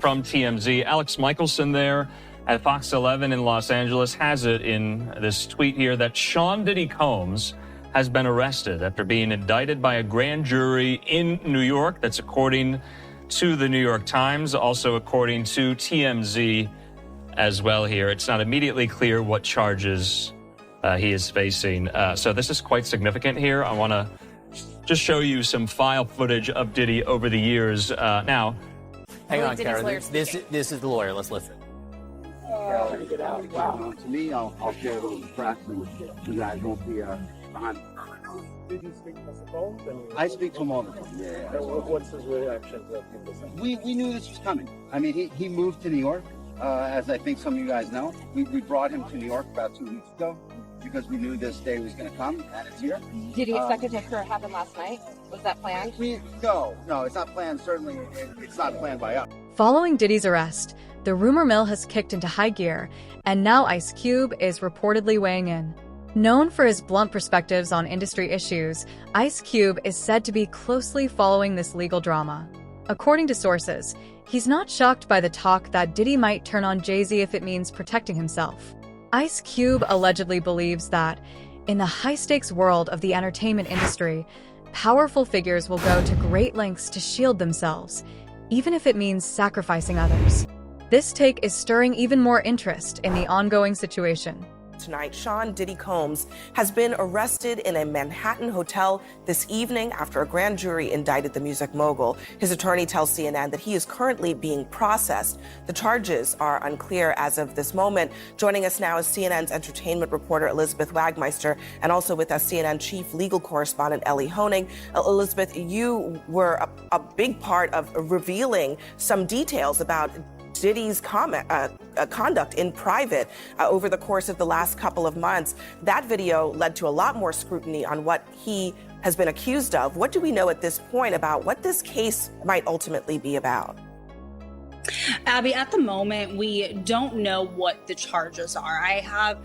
From TMZ, Alex Michelson there at Fox 11 in Los Angeles has it in this tweet here that Sean Diddy Combs has been arrested after being indicted by a grand jury in New York. That's according to the New York Times, also according to TMZ as well here. It's not immediately clear what charges he is facing. So this is quite significant here. I want to just show you some file footage of Diddy over the years. Now, hang on, Karen. This is the lawyer. Let's listen. Wow. To me, I'll share it with the press, and you guys won't be behind. Did you speak to the phone? I speak to him all the time. Yeah. What's his reaction? We knew this was coming. I mean, he moved to New York, as I think some of you guys know. We brought him to New York about 2 weeks ago because we knew this day was going to come, and it's here. Did you expect it to happen last night? Was that planned? No, it's not planned. Certainly, it's not planned by us. Following Diddy's arrest, the rumor mill has kicked into high gear, and now Ice Cube is reportedly weighing in. Known for his blunt perspectives on industry issues, Ice Cube is said to be closely following this legal drama. According to sources, he's not shocked by the talk that Diddy might turn on Jay-Z if it means protecting himself. Ice Cube allegedly believes that, in the high-stakes world of the entertainment industry, powerful figures will go to great lengths to shield themselves, even if it means sacrificing others. This take is stirring even more interest in the ongoing situation. Tonight, Sean Diddy Combs has been arrested in a Manhattan hotel this evening after a grand jury indicted the music mogul. His attorney tells CNN that he is currently being processed. The charges are unclear as of this moment. Joining us now is CNN's entertainment reporter Elizabeth Wagmeister, and also with us CNN chief legal correspondent Ellie Honig. Elizabeth, you were a big part of revealing some details about Diddy's conduct in private over the course of the last couple of months. That video led to a lot more scrutiny on what he has been accused of. What do we know at this point about what this case might ultimately be about? Abby, at the moment, we don't know what the charges are. I have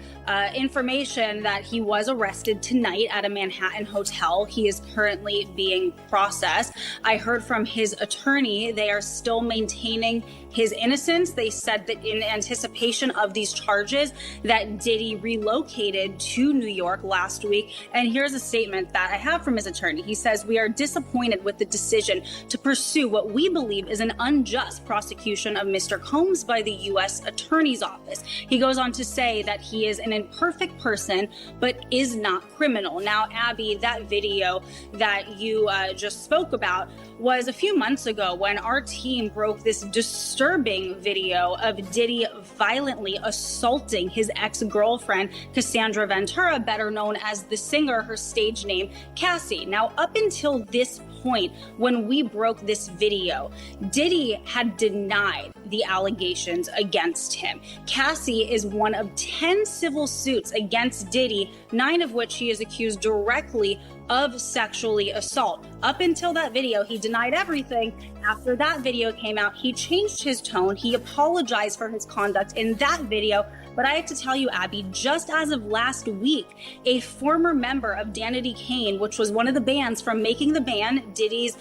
information that he was arrested tonight at a Manhattan hotel. He is currently being processed. I heard from his attorney they are still maintaining his innocence. They said that in anticipation of these charges that Diddy relocated to New York last week. And here's a statement that I have from his attorney. He says, "We are disappointed with the decision to pursue what we believe is an unjust prosecution of Mr. Combs by the U.S. Attorney's Office." He goes on to say that he is an imperfect person, but is not criminal. Now, Abby, that video that you just spoke about was a few months ago when our team broke this disturbing video of Diddy violently assaulting his ex-girlfriend, Cassandra Ventura, better known as the singer, her stage name, Cassie. Now, up until this point, when we broke this video, Diddy had denied the allegations against him. Cassie is one of 10 civil suits against Diddy, 9 of which he is accused directly of sexually assault. Up until that video, he denied everything. After that video came out, he changed his tone. He apologized for his conduct in that video. But I have to tell you, Abby, just as of last week, a former member of Danity Kane, which was one of the bands from Making the Band, Diddy's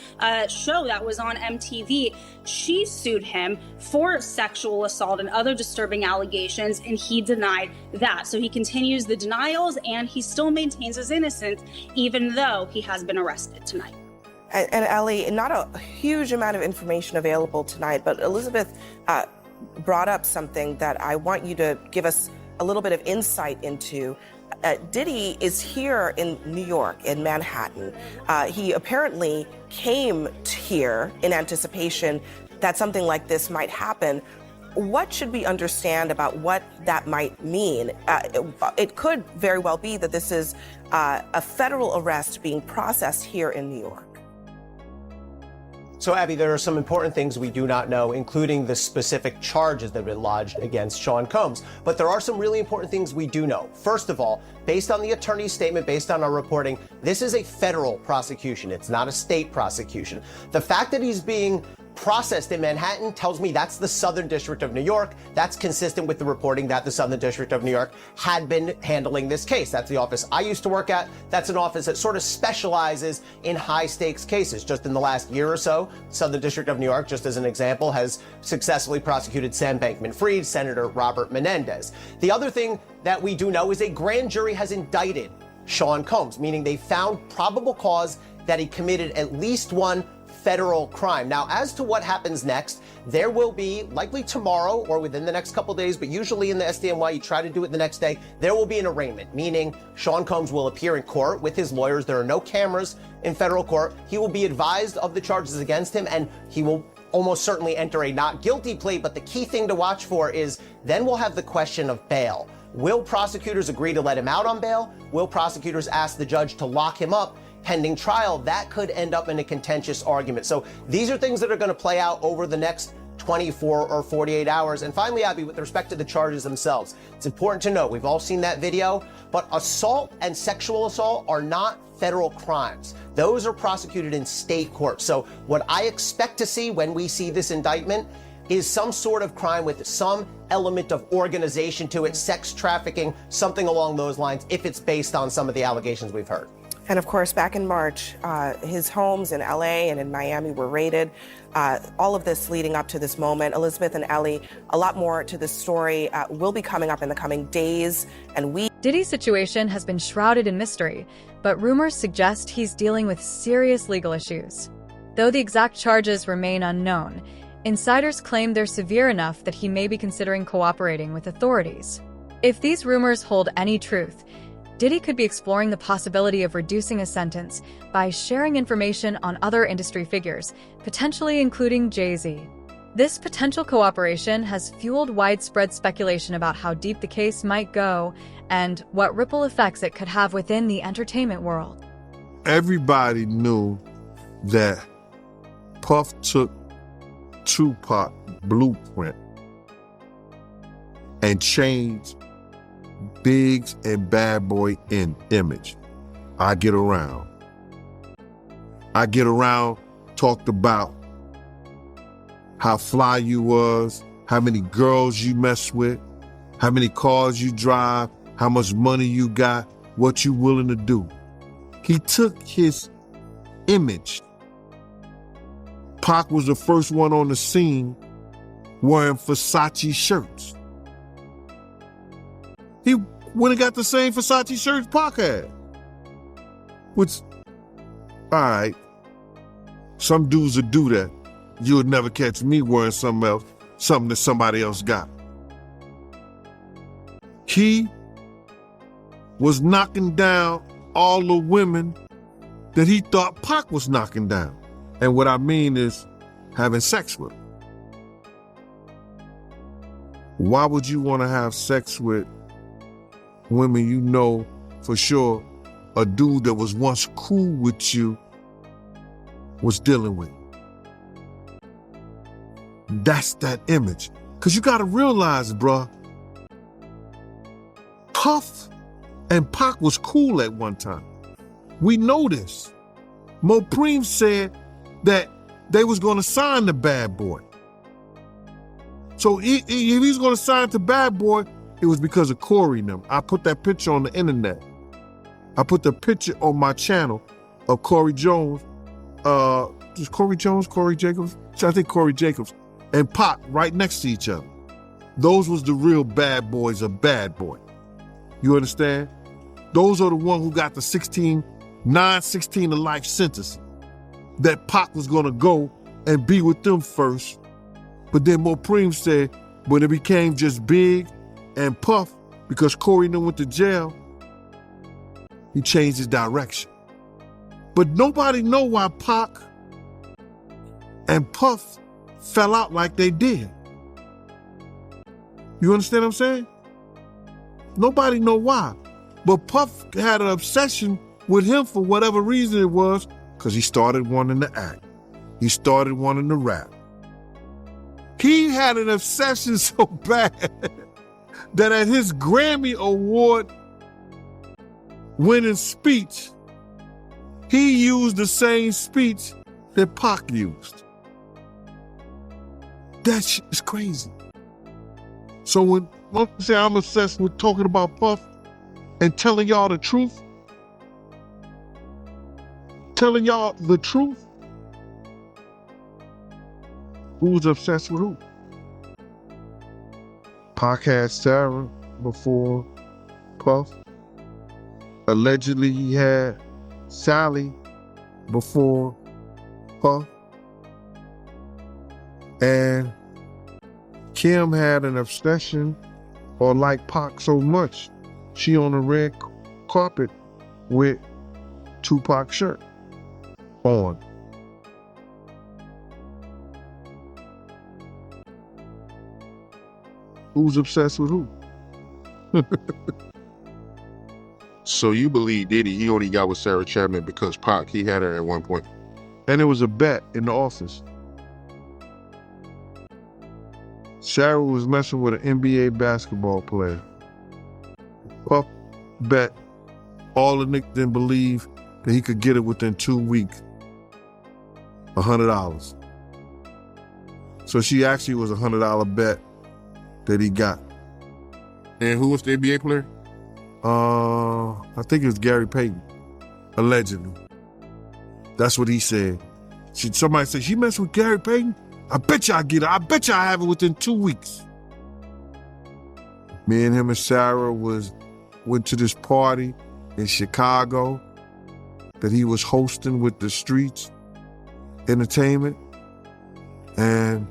show that was on MTV, she sued him for sexual assault and other disturbing allegations, and he denied that. So he continues the denials, and he still maintains his innocence, even though he has been arrested tonight. And Ellie, not a huge amount of information available tonight, but Elizabeth brought up something that I want you to give us a little bit of insight into. Diddy is here in New York, in Manhattan. He apparently came here in anticipation that something like this might happen. What should we understand about what that might mean? It could very well be that this is a federal arrest being processed here in New York. So, Abby, there are some important things we do not know, including the specific charges that have been lodged against Sean Combs. But there are some really important things we do know. First of all, based on the attorney's statement, based on our reporting, this is a federal prosecution. It's not a state prosecution. The fact that he's being processed in Manhattan tells me that's the Southern District of New York. That's consistent with the reporting that the Southern District of New York had been handling this case. That's the office I used to work at. That's an office that sort of specializes in high stakes cases. Just in the last year or so, Southern District of New York, just as an example, has successfully prosecuted Sam Bankman-Fried, Senator Robert Menendez. The other thing that we do know is a grand jury has indicted Sean Combs, meaning they found probable cause that he committed at least one federal crime. Now, as to what happens next, there will be, likely tomorrow or within the next couple days, but usually in the SDNY, you try to do it the next day, there will be an arraignment, meaning Sean Combs will appear in court with his lawyers. There are no cameras in federal court. He will be advised of the charges against him, and he will almost certainly enter a not guilty plea. But the key thing to watch for is then we'll have the question of bail. Will prosecutors agree to let him out on bail? Will prosecutors ask the judge to lock him up pending trial? That could end up in a contentious argument. So these are things that are going to play out over the next 24 or 48 hours. And finally, Abby, with respect to the charges themselves, it's important to note, we've all seen that video, but assault and sexual assault are not federal crimes. Those are prosecuted in state courts. So what I expect to see when we see this indictment is some sort of crime with some element of organization to it, sex trafficking, something along those lines, if it's based on some of the allegations we've heard. And of course, back in March, his homes in LA and in Miami were raided. All of this leading up to this moment. Elizabeth and Ellie, a lot more to this story will be coming up in the coming days and weeks. Diddy's situation has been shrouded in mystery, but rumors suggest he's dealing with serious legal issues. Though the exact charges remain unknown, insiders claim they're severe enough that he may be considering cooperating with authorities. If these rumors hold any truth, Diddy could be exploring the possibility of reducing a sentence by sharing information on other industry figures, potentially including Jay-Z. This potential cooperation has fueled widespread speculation about how deep the case might go and what ripple effects it could have within the entertainment world. Everybody knew that Puff took Tupac blueprint and changed Biggs and Bad Boy in image. I get around, talked about how fly you was, how many girls you mess with, how many cars you drive, how much money you got, what you willing to do. He took his image. Pac was the first one on the scene wearing Versace shirts. He went and got the same Versace shirts Pac had. Which, all right, some dudes would do that. You would never catch me wearing something else, something that somebody else got. He was knocking down all the women that he thought Pac was knocking down. And what I mean is having sex with them. Why would you want to have sex with women you know for sure a dude that was once cool with you was dealing with? That's that image. Because you got to realize, bruh, Puff and Pac was cool at one time. We know this. Mopreem said that they was going to sign the Bad Boy. So if he was going to sign to Bad Boy, it was because of Corey and them. I put that picture on the internet. I put the picture on my channel of Corey Jones. Is Corey Jones, Corey Jacobs? I think Corey Jacobs and Pac right next to each other. Those was the real bad boys of Bad Boy. You understand? Those are the ones who got the 16 to life sentence. That Pac was gonna go and be with them first. But then Mopreem said when it became just Big and Puff, because Corey and them went to jail, he changed his direction. But nobody know why Pac and Puff fell out like they did. You understand what I'm saying? Nobody know why. But Puff had an obsession with him for whatever reason it was, because he started wanting to act. He started wanting to rap. He had an obsession so bad that at his Grammy Award winning speech, he used the same speech that Pac used. That shit is crazy. So when I say I'm obsessed with talking about Puff and telling y'all the truth, who's obsessed with who? Pac had Sarah before Puff. Allegedly, he had Sally before Puff. And Kim had an obsession or liked Pac so much, she on the red carpet with Tupac shirt on. Who's obsessed with who? So you believe Diddy, he only got with Sarah Chapman because Pac, he had her at one point. And it was a bet in the office. Sarah was messing with an NBA basketball player. Puff bet all the niggas didn't believe that he could get it within 2 weeks. $100. So she actually was a $100 bet that he got. And who was the NBA player? I think it was Gary Payton, allegedly. That's what he said. Somebody said, she messed with Gary Payton? I bet you I get it. I bet you I have it within 2 weeks. Me and him and Sarah went to this party in Chicago that he was hosting with the Streets Entertainment. And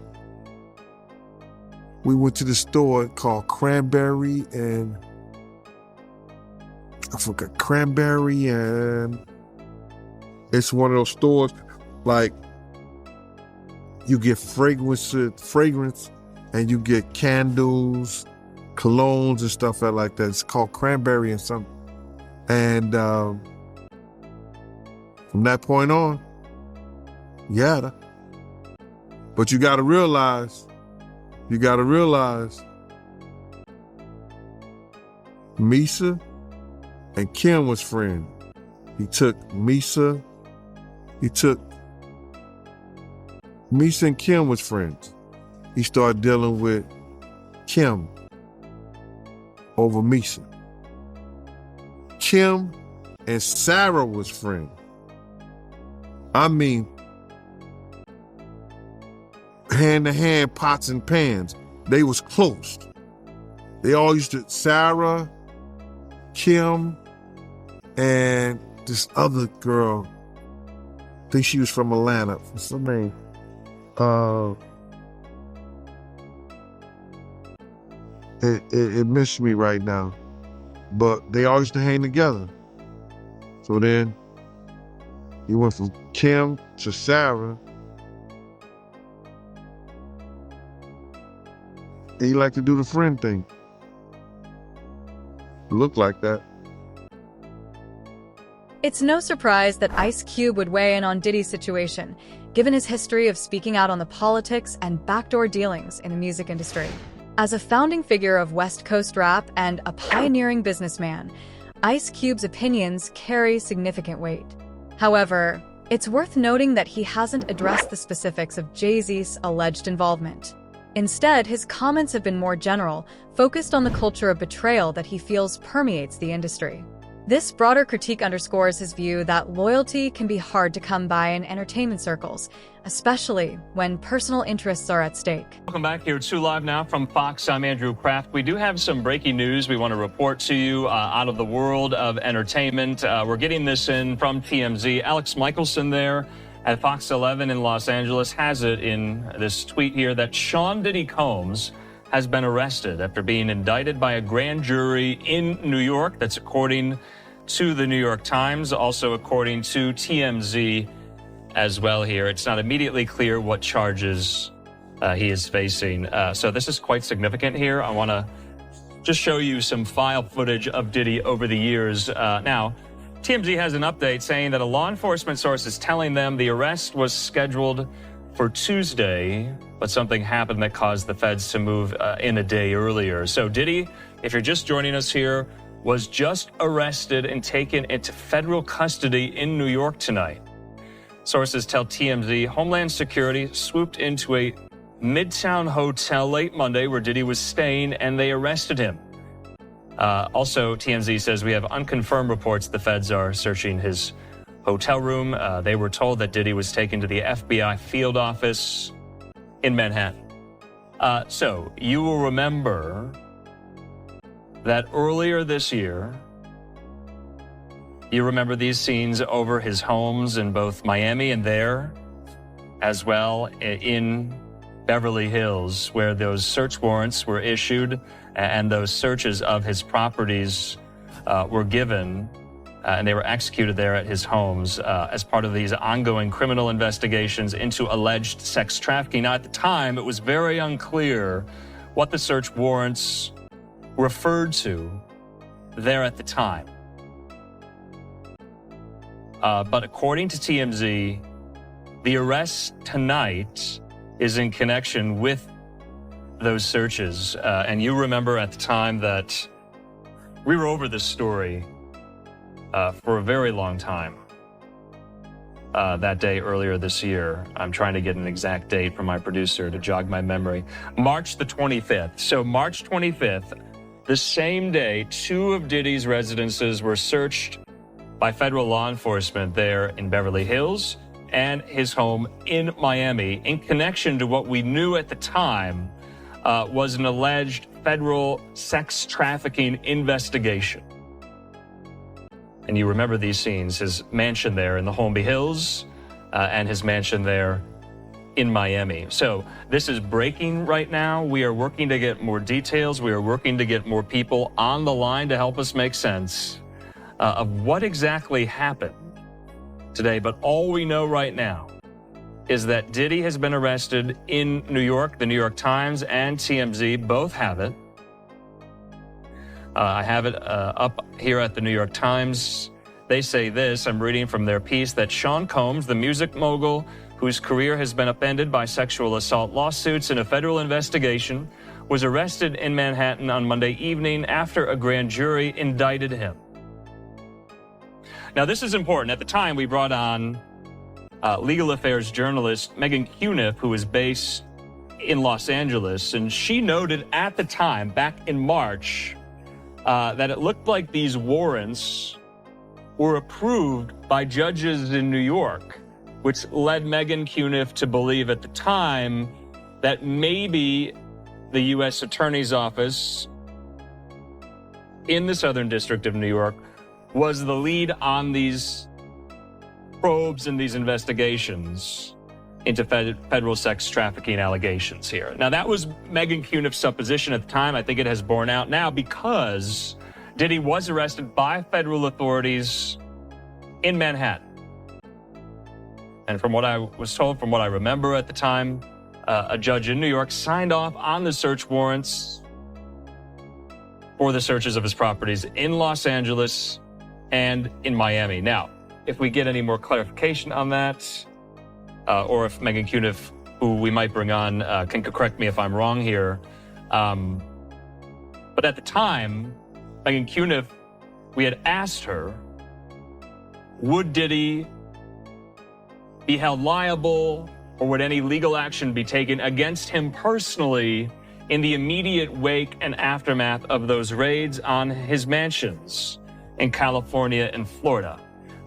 we went to the store called Cranberry and I forgot Cranberry, and it's one of those stores like you get fragrance and you get candles, colognes and stuff like that. It's called Cranberry and something. And from that point on, yeah. But you gotta realize, Misa and Kim was friends. Misa and Kim was friends. He started dealing with Kim over Misa. Kim and Sarah was friends. I mean, hand to hand, pots and pans. They was close. They all used to, Sarah, Kim, and this other girl, I think she was from Atlanta. What's her name? It missed me right now. But they all used to hang together. So then he went from Kim to Sarah. And he liked to do the friend thing. It looked like that. It's no surprise that Ice Cube would weigh in on Diddy's situation, given his history of speaking out on the politics and backdoor dealings in the music industry. As a founding figure of West Coast rap and a pioneering businessman, Ice Cube's opinions carry significant weight. However, it's worth noting that he hasn't addressed the specifics of Jay-Z's alleged involvement. Instead, his comments have been more general, focused on the culture of betrayal that he feels permeates the industry. This broader critique underscores his view that loyalty can be hard to come by in entertainment circles, especially when personal interests are at stake. Welcome back here to Live Now from Fox. I'm Andrew Kraft. We do have some breaking news we want to report to you out of the world of entertainment. We're getting this in from TMZ. Alex Michelson there at Fox 11 in Los Angeles has it in this tweet here that Sean Diddy Combs has been arrested after being indicted by a grand jury in New York. That's according to the New York Times, also according to TMZ as well here. It's not immediately clear what charges he is facing. So this is quite significant here. I want to just show you some file footage of Diddy over the years. Now, TMZ has an update saying that a law enforcement source is telling them the arrest was scheduled for Tuesday, but something happened that caused the feds to move in a day earlier. So Diddy, if you're just joining us here, was just arrested and taken into federal custody in New York tonight. Sources tell TMZ Homeland Security swooped into a Midtown Hotel late Monday where Diddy was staying, and they arrested him. Also, TMZ says we have unconfirmed reports the feds are searching his hotel room. They were told that Diddy was taken to the FBI field office in Manhattan. So you will remember that earlier this year, you remember these scenes over his homes in both Miami and there, as well in Beverly Hills, where those search warrants were issued and those searches of his properties were given, and they were executed there at his homes as part of these ongoing criminal investigations into alleged sex trafficking. Now, at the time, it was very unclear what the search warrants referred to there at the time. But according to TMZ, the arrest tonight is in connection with those searches. And you remember at the time that we were over this story for a very long time that day earlier this year. I'm trying to get an exact date from my producer to jog my memory. March the 25th. So March 25th, the same day, 2 of Diddy's residences were searched by federal law enforcement there in Beverly Hills and his home in Miami in connection to what we knew at the time was an alleged federal sex trafficking investigation. And you remember these scenes, his mansion there in the Holmby Hills and his mansion there in Miami. So this is breaking right now. We are working to get more details. We are working to get more people on the line to help us make sense of what exactly happened today. But all we know right now is that Diddy has been arrested in New York. The New York Times and TMZ both have it. I have it up here at the New York Times. They say this, I'm reading from their piece, that Sean Combs, the music mogul whose career has been upended by sexual assault lawsuits in a federal investigation, was arrested in Manhattan on Monday evening after a grand jury indicted him. Now, this is important. At the time, we brought on legal affairs journalist Megan Cuniff, who is based in Los Angeles, and she noted at the time, back in March, that it looked like these warrants were approved by judges in New York, which led Megan Cuniff to believe at the time that maybe the U.S. Attorney's Office in the Southern District of New York was the lead on these probes and these investigations into federal sex trafficking allegations here. Now, that was Megan Cuniff's supposition at the time. I think it has borne out now because Diddy was arrested by federal authorities in Manhattan. And from what I was told, from what I remember at the time, a judge in New York signed off on the search warrants for the searches of his properties in Los Angeles and in Miami. Now, if we get any more clarification on that, or if Megan Cuniff, who we might bring on, can correct me if I'm wrong here. But at the time, Megan Cuniff, we had asked her, would Diddy be held liable, or would any legal action be taken against him personally in the immediate wake and aftermath of those raids on his mansions in California and Florida?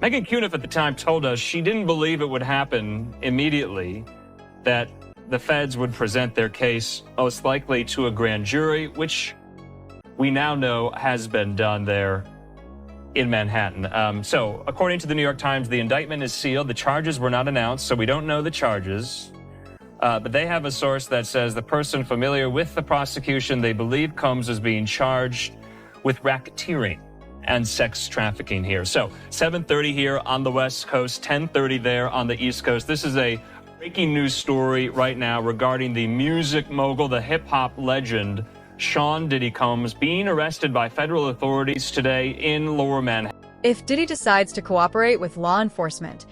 Megan Cuniff at the time told us she didn't believe it would happen immediately, that the feds would present their case most likely to a grand jury, which we now know has been done there in Manhattan. So according to the New York Times, the indictment is sealed. The charges were not announced, so we don't know the charges. But they have a source that says the person familiar with the prosecution, they believe Combs is being charged with racketeering and sex trafficking here. So 7:30 here on the West Coast, 10:30 there on the East Coast. This is a breaking news story right now regarding the music mogul, the hip-hop legend, Sean Diddy Combs, being arrested by federal authorities today in Lower Manhattan. If Diddy decides to cooperate with law enforcement,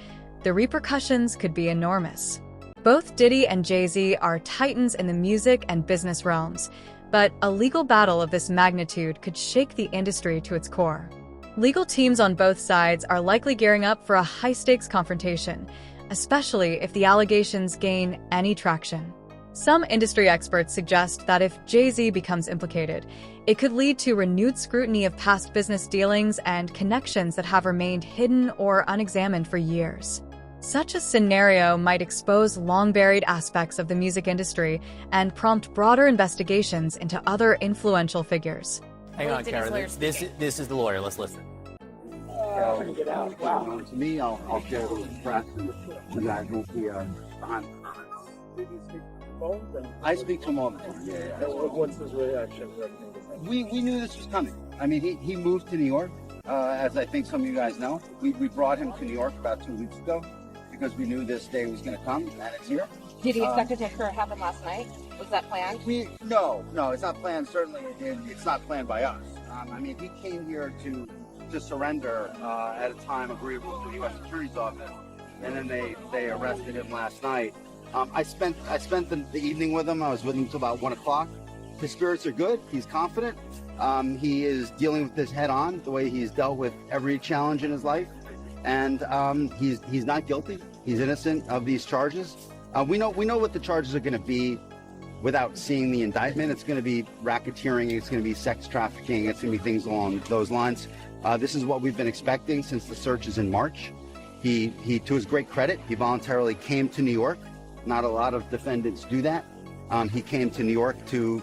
the repercussions could be enormous. Both Diddy and Jay-Z are titans in the music and business realms, but a legal battle of this magnitude could shake the industry to its core. Legal teams on both sides are likely gearing up for a high-stakes confrontation, especially if the allegations gain any traction. Some industry experts suggest that if Jay-Z becomes implicated, it could lead to renewed scrutiny of past business dealings and connections that have remained hidden or unexamined for years. Such a scenario might expose long-buried aspects of the music industry and prompt broader investigations into other influential figures. Hang on, Karen. This is the lawyer. Let's listen. To me, I'll share it with the press and the guys will be behind. Did you speak on the phone? And I speak to him all the time. what's his reaction? We knew this was coming. I mean, he moved to New York, as I think some of you guys know. We brought him to New York about 2 weeks ago because we knew this day was going to come, and it's here. Did you expect it to occur happen last night? Was that planned? No, it's not planned. Certainly, it's not planned by us. I mean, he came here to surrender at a time agreeable to the U.S. Attorney's Office, and then they arrested him last night. I spent the evening with him. I was with him till about 1 o'clock. His spirits are good. He's confident. He is dealing with this head on, the way he's dealt with every challenge in his life, and he's not guilty. He's innocent of these charges. We know what the charges are going to be without seeing the indictment. It's going to be racketeering. It's going to be sex trafficking. It's going to be things along those lines. This is what we've been expecting since the searches in March. He, to his great credit, he voluntarily came to New York. Not a lot of defendants do that. He came to New York to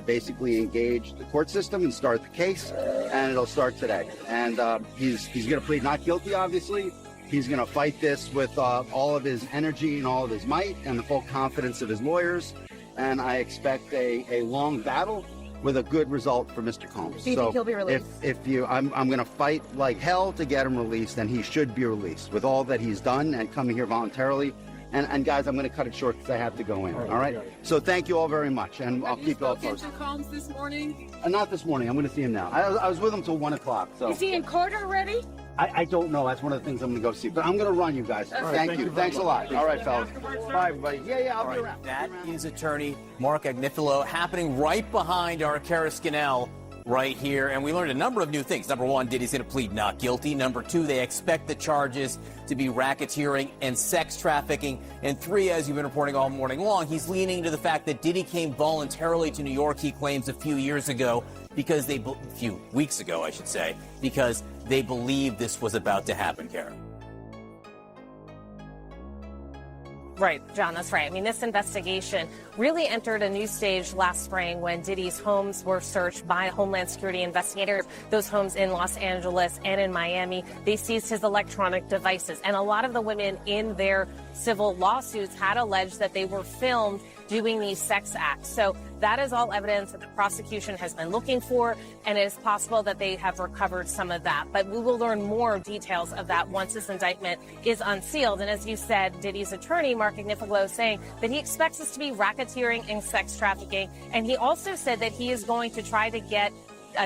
basically engage the court system and start the case, and it'll start today. And he's going to plead not guilty, obviously. He's going to fight this with all of his energy and all of his might and the full confidence of his lawyers. And I expect a long battle with a good result for Mr. Combs. Do you think he'll be released? I'm going to fight like hell to get him released, and he should be released with all that he's done and coming here voluntarily. And guys, I'm going to cut it short because I have to go in. All right. So thank you all very much, and I'll keep you all posted. Mr. Combs this morning? Not this morning. I'm going to see him now. I was with him till 1 o'clock. So Is he in court already? I don't know. That's one of the things I'm going to go see. But I'm going to run, you guys. Thank you. Thanks a lot. All right, fellas. Bye, everybody. Yeah, I'll be around. That is attorney Mark Agnifilo happening right behind our Cara Scannell right here. And we learned a number of new things. Number one, Diddy's going to plead not guilty. Number two, they expect the charges to be racketeering and sex trafficking. And three, as you've been reporting all morning long, he's leaning to the fact that Diddy came voluntarily to New York, he claims, a few weeks ago, because they believed this was about to happen, Karen. Right, John, that's right. I mean, this investigation really entered a new stage last spring when Diddy's homes were searched by Homeland Security investigators. Those homes in Los Angeles and in Miami, they seized his electronic devices. And a lot of the women in their civil lawsuits had alleged that they were filmed doing these sex acts. So that is all evidence that the prosecution has been looking for, and it is possible that they have recovered some of that. But we will learn more details of that once this indictment is unsealed. And as you said, Diddy's attorney, Mark Agnifilo, is saying that he expects this to be racketeering and sex trafficking. And he also said that he is going to try to get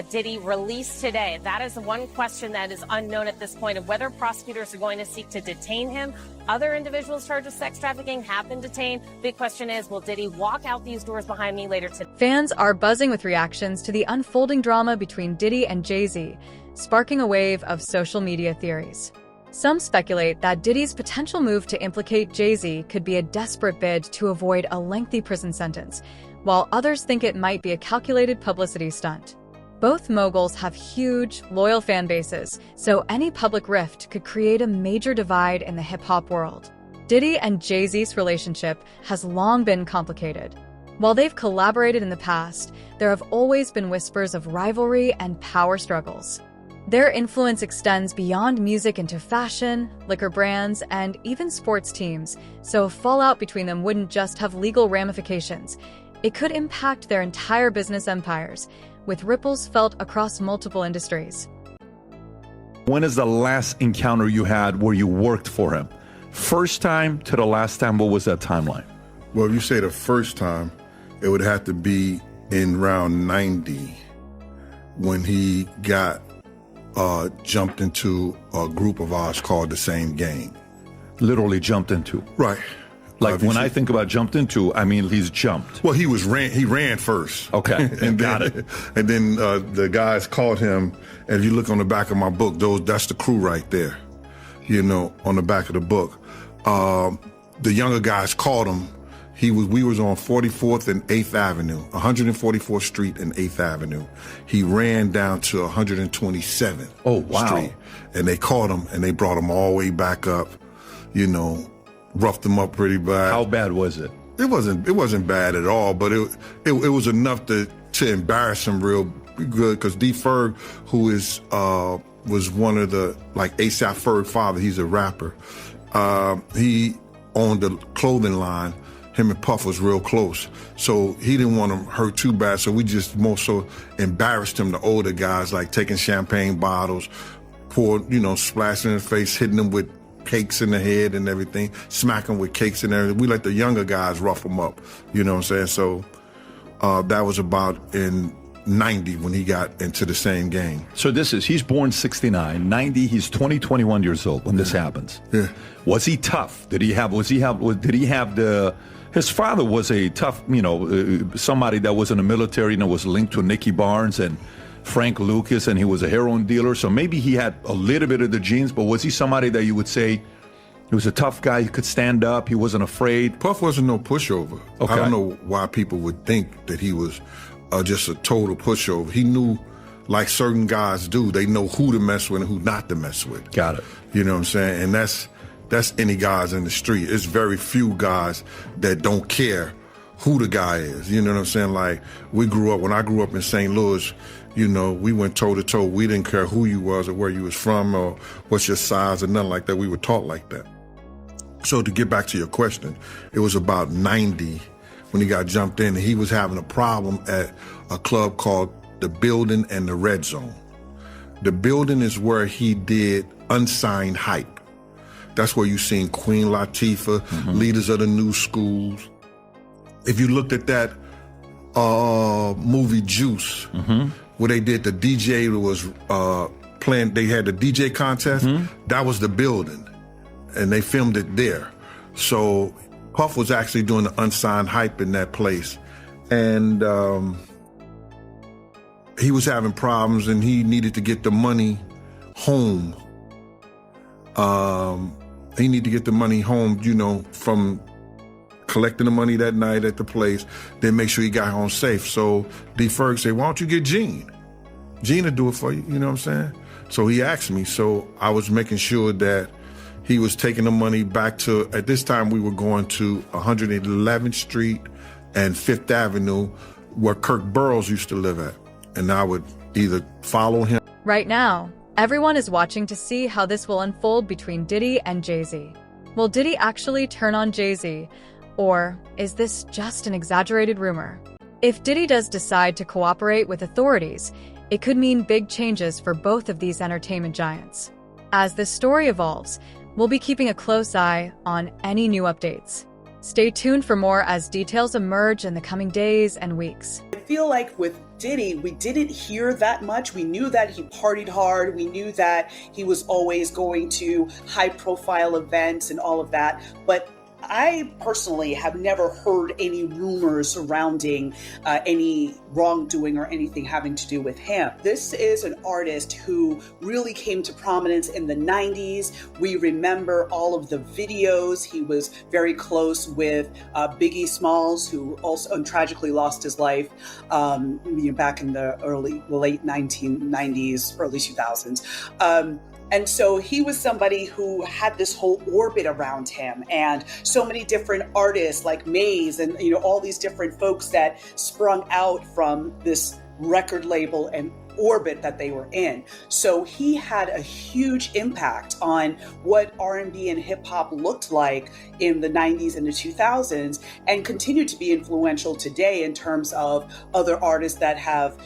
Diddy released today. That is one question that is unknown at this point, of whether prosecutors are going to seek to detain him. Other individuals charged with sex trafficking have been detained. Big question is, will Diddy walk out these doors behind me later today? Fans are buzzing with reactions to the unfolding drama between Diddy and Jay-Z, sparking a wave of social media theories. Some speculate that Diddy's potential move to implicate Jay-Z could be a desperate bid to avoid a lengthy prison sentence, while others think it might be a calculated publicity stunt. Both moguls have huge, loyal fan bases, so any public rift could create a major divide in the hip-hop world. Diddy and Jay-Z's relationship has long been complicated. While they've collaborated in the past, there have always been whispers of rivalry and power struggles. Their influence extends beyond music into fashion, liquor brands, and even sports teams, so fallout between them wouldn't just have legal ramifications. It could impact their entire business empires, with ripples felt across multiple industries. When is the last encounter you had where you worked for him? First time to the last time, what was that timeline? Well, if you say the first time, it would have to be in round 90 when he got jumped into a group of ours called the Same Gang. Literally jumped into? Right. Like when I think about jumped into, I mean he's jumped. Well, he ran first. Okay, and got then, it. And then the guys called him, and if you look on the back of my book, that's the crew right there, on the back of the book. The younger guys called him. We was on 44th and 8th Avenue, 144th Street and 8th Avenue. He ran down to 127th Street, and they caught him and they brought him all the way back up, roughed him up pretty bad. How bad was it? It wasn't bad at all, but it was enough to embarrass him real good, because D. Ferg, who was one of the, like A$AP Ferg father, he's a rapper. He owned a clothing line. Him and Puff was real close, so he didn't want him hurt too bad, so we just more so embarrassed him, the older guys, like taking champagne bottles, splashing in his face, hitting him with cakes in the head and everything, smacking with cakes and everything. We let the younger guys rough him up, you know what I'm saying? So that was about in 90 when he got into the same game. So he's born 69, 90, he's 21 years old when this happens. Yeah. Was he tough? His father was a tough, somebody that was in the military and was linked to Nicky Barnes and Frank Lucas, and he was a heroin dealer. So maybe he had a little bit of the genes, but was he somebody that you would say he was a tough guy, he could stand up, he wasn't afraid? Puff wasn't no pushover. Okay. I don't know why people would think that he was just a total pushover. He knew, like certain guys do, they know who to mess with and who not to mess with. Got it. You know what I'm saying? And that's any guys in the street. It's very few guys that don't care who the guy is. You know what I'm saying? Like, when I grew up in St. Louis, we went toe to toe. We didn't care who you was or where you was from or what's your size or nothing like that. We were taught like that. So to get back to your question, it was about 90 when he got jumped in, and he was having a problem at a club called The Building and the Red Zone. The Building is where he did unsigned hype. That's where you seen Queen Latifah, leaders of the new schools. If you looked at that movie Juice, where they did the DJ was playing, they had the DJ contest, that was The Building, and they filmed it there. So Puff was actually doing the unsigned hype in that place, and he was having problems, and he needed to get the money home. He needed to get the money home, from collecting the money that night at the place, then make sure he got home safe. So D. Ferg said, why don't you get Gene? Gene will do it for you, you know what I'm saying? So he asked me, so I was making sure that he was taking the money back to, at this time we were going to 111th Street and 5th Avenue, where Kirk Burroughs used to live at. And I would either follow him. Right now, everyone is watching to see how this will unfold between Diddy and Jay-Z. Will Diddy actually turn on Jay-Z? Or is this just an exaggerated rumor? If Diddy does decide to cooperate with authorities, it could mean big changes for both of these entertainment giants. As this story evolves, we'll be keeping a close eye on any new updates. Stay tuned for more as details emerge in the coming days and weeks. I feel like with Diddy, we didn't hear that much. We knew that he partied hard. We knew that he was always going to high-profile events and all of that. But I personally have never heard any rumors surrounding any wrongdoing or anything having to do with him. This is an artist who really came to prominence in the 90s. We remember all of the videos. He was very close with Biggie Smalls, who also tragically lost his life back in the late 1990s, early 2000s. And so he was somebody who had this whole orbit around him, and so many different artists like Maze and all these different folks that sprung out from this record label and orbit that they were in. So he had a huge impact on what R&B and hip hop looked like in the 90s and the 2000s, and continued to be influential today in terms of other artists that have,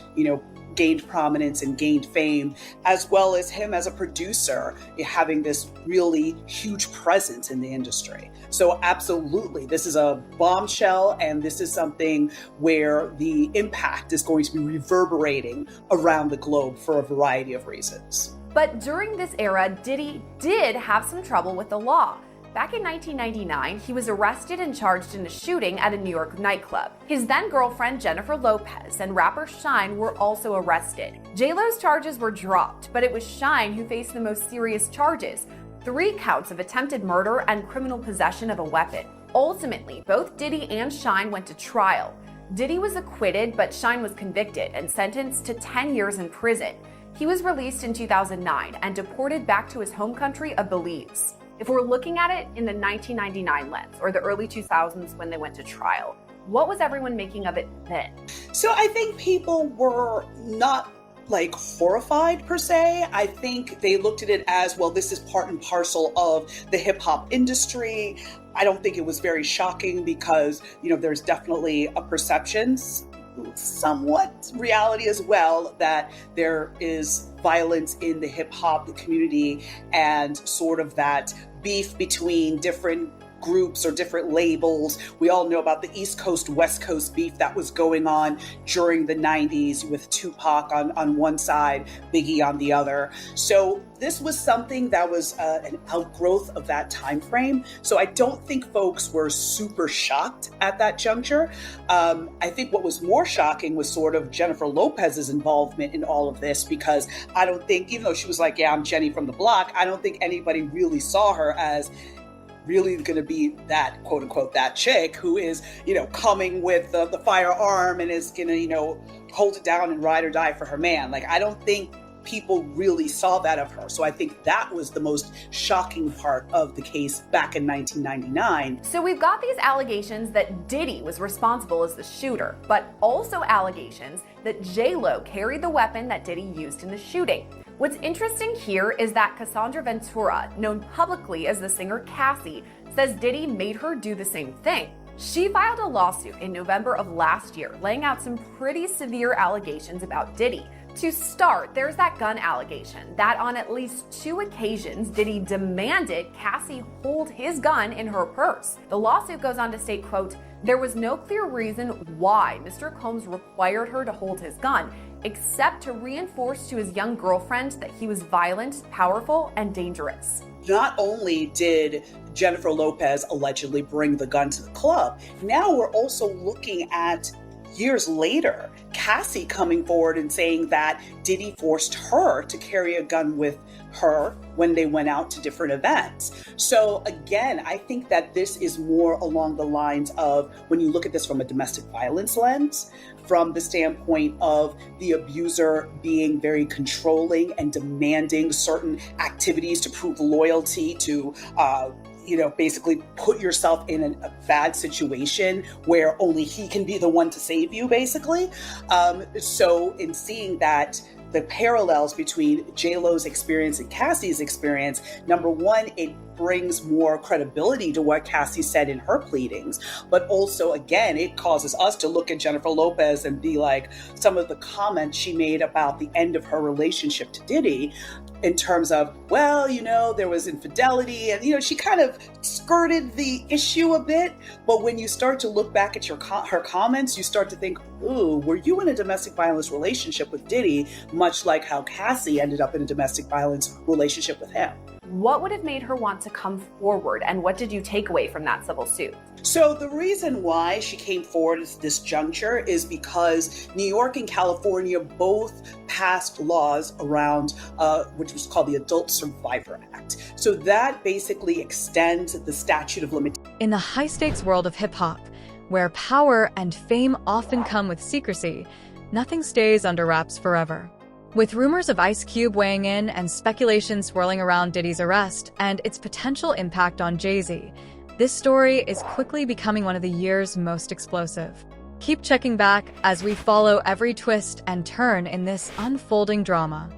gained prominence and gained fame, as well as him as a producer, having this really huge presence in the industry. So absolutely, this is a bombshell, and this is something where the impact is going to be reverberating around the globe for a variety of reasons. But during this era, Diddy did have some trouble with the law. Back in 1999, he was arrested and charged in a shooting at a New York nightclub. His then-girlfriend Jennifer Lopez and rapper Shyne were also arrested. J-Lo's charges were dropped, but it was Shyne who faced the most serious charges: 3 counts of attempted murder and criminal possession of a weapon. Ultimately, both Diddy and Shine went to trial. Diddy was acquitted, but Shine was convicted and sentenced to 10 years in prison. He was released in 2009 and deported back to his home country of Belize. If we're looking at it in the 1999 lens, or the early 2000s when they went to trial, what was everyone making of it then? So I think people were not like horrified per se. I think they looked at it as, well, this is part and parcel of the hip hop industry. I don't think it was very shocking because, there's definitely a perception, somewhat reality as well, that there is violence in the hip hop community and sort of that beef between different groups or different labels. We all know about the East Coast, West Coast beef that was going on during the 90s with Tupac on one side, Biggie on the other. So this was something that was an outgrowth of that time frame. So I don't think folks were super shocked at that juncture. I think what was more shocking was sort of Jennifer Lopez's involvement in all of this, because I don't think, even though she was like, yeah, I'm Jenny from the block, I don't think anybody really saw her as really going to be that, quote unquote, that chick who is, coming with the firearm and is going to, hold it down and ride or die for her man. Like, I don't think people really saw that of her. So I think that was the most shocking part of the case back in 1999. So we've got these allegations that Diddy was responsible as the shooter, but also allegations that J-Lo carried the weapon that Diddy used in the shooting. What's interesting here is that Cassandra Ventura, known publicly as the singer Cassie, says Diddy made her do the same thing. She filed a lawsuit in November of last year, laying out some pretty severe allegations about Diddy. To start, there's that gun allegation that on at least 2 occasions, Diddy demanded Cassie hold his gun in her purse. The lawsuit goes on to state, quote, there was no clear reason why Mr. Combs required her to hold his gun, except to reinforce to his young girlfriend that he was violent, powerful, and dangerous. Not only did Jennifer Lopez allegedly bring the gun to the club, now we're also looking at years later, Cassie coming forward and saying that Diddy forced her to carry a gun with her when they went out to different events. So again, I think that this is more along the lines of, when you look at this from a domestic violence lens, from the standpoint of the abuser being very controlling and demanding certain activities to prove loyalty, to basically put yourself in a bad situation where only he can be the one to save you, basically. So in seeing that, the parallels between J-Lo's experience and Cassie's experience, number one, it brings more credibility to what Cassie said in her pleadings. But also, again, it causes us to look at Jennifer Lopez and be like, some of the comments she made about the end of her relationship to Diddy, in terms of, well, there was infidelity, and, she kind of skirted the issue a bit. But when you start to look back at her comments, you start to think, ooh, were you in a domestic violence relationship with Diddy, much like how Cassie ended up in a domestic violence relationship with him? What would have made her want to come forward, and what did you take away from that civil suit? So the reason why she came forward at this juncture is because New York and California both passed laws around, which was called the Adult Survivor Act. So that basically extends the statute of limitations. In the high-stakes world of hip-hop, where power and fame often come with secrecy, nothing stays under wraps forever. With rumors of Ice Cube weighing in and speculation swirling around Diddy's arrest and its potential impact on Jay-Z, this story is quickly becoming one of the year's most explosive. Keep checking back as we follow every twist and turn in this unfolding drama.